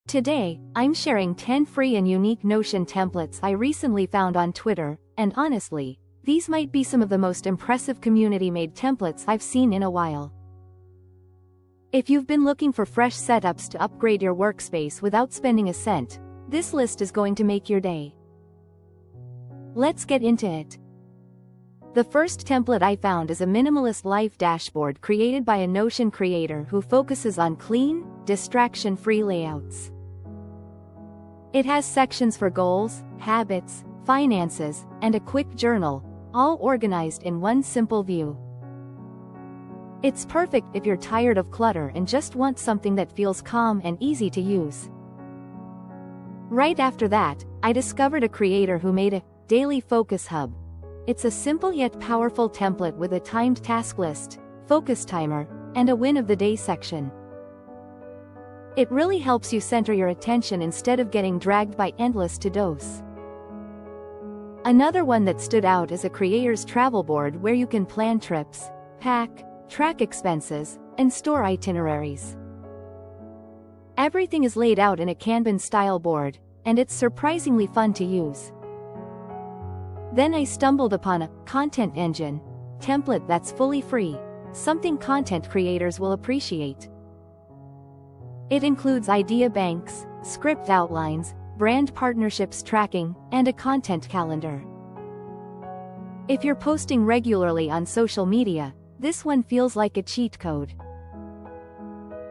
Today, I'm sharing 10 free and unique Notion templates I recently found on Twitter, and honestly, these might be some of the most impressive community-made templates I've seen in a while. If you've been looking for fresh setups to upgrade your workspace without spending a cent, this list is going to make your day. Let's get into it. The first template I found is a minimalist life dashboard created by a Notion creator who focuses on clean, distraction-free layouts. It has sections for goals, habits, finances, and a quick journal, all organized in one simple view. It's perfect if you're tired of clutter and just want something that feels calm and easy to use. Right after that, I discovered a creator who made a daily focus hub. It's a simple yet powerful template with a timed task list, focus timer, and a win of the day section. It really helps you center your attention instead of getting dragged by endless to-dos. Another one that stood out is a creator's travel board where you can plan trips, pack, track expenses, and store itineraries. Everything is laid out in a Kanban-style board, and it's surprisingly fun to use. Then I stumbled upon a content engine template that's fully free, something content creators will appreciate. It includes idea banks, script outlines, brand partnerships tracking, and a content calendar. If you're posting regularly on social media, this one feels like a cheat code.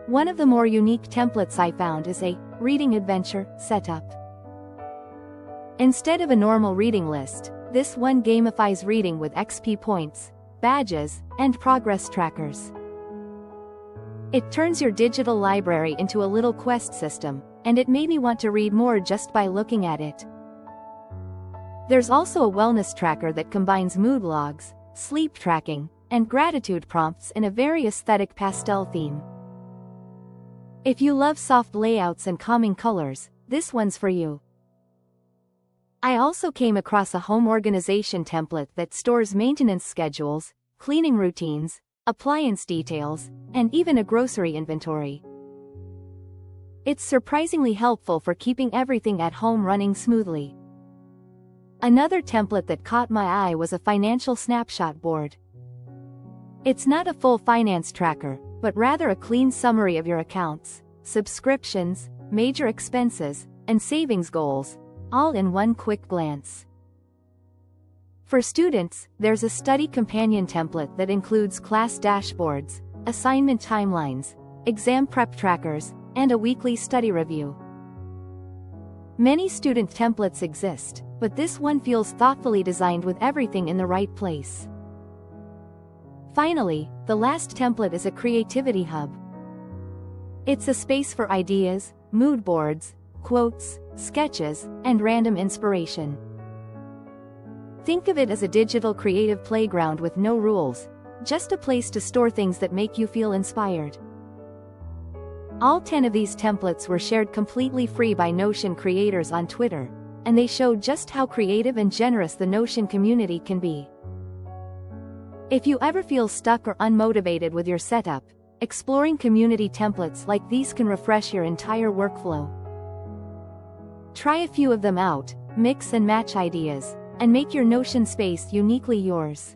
One of the more unique templates I found is a reading adventure setup. Instead of a normal reading list, this one gamifies reading with XP points, badges, and progress trackers. It turns your digital library into a little quest system, and it made me want to read more just by looking at it. There's also a wellness tracker that combines mood logs, sleep tracking, and gratitude prompts in a very aesthetic pastel theme. If you love soft layouts and calming colors, this one's for you. I also came across a home organization template that stores maintenance schedules, cleaning routines, appliance details, and even a grocery inventory. It's surprisingly helpful for keeping everything at home running smoothly. Another template that caught my eye was a financial snapshot board. It's not a full finance tracker, but rather a clean summary of your accounts, subscriptions, major expenses, and savings goals, all in one quick glance. For students, there's a study companion template that includes class dashboards, assignment timelines, exam prep trackers, and a weekly study review. Many student templates exist, but this one feels thoughtfully designed with everything in the right place. Finally, the last template is a creativity hub. It's a space for ideas, mood boards, quotes, sketches, and random inspiration. Think of it as a digital creative playground with no rules, just a place to store things that make you feel inspired. All 10 of these templates were shared completely free by Notion creators on Twitter, and they showed just how creative and generous the Notion community can be. If you ever feel stuck or unmotivated with your setup, exploring community templates like these can refresh your entire workflow. Try a few of them out, mix and match ideas, and make your Notion space uniquely yours.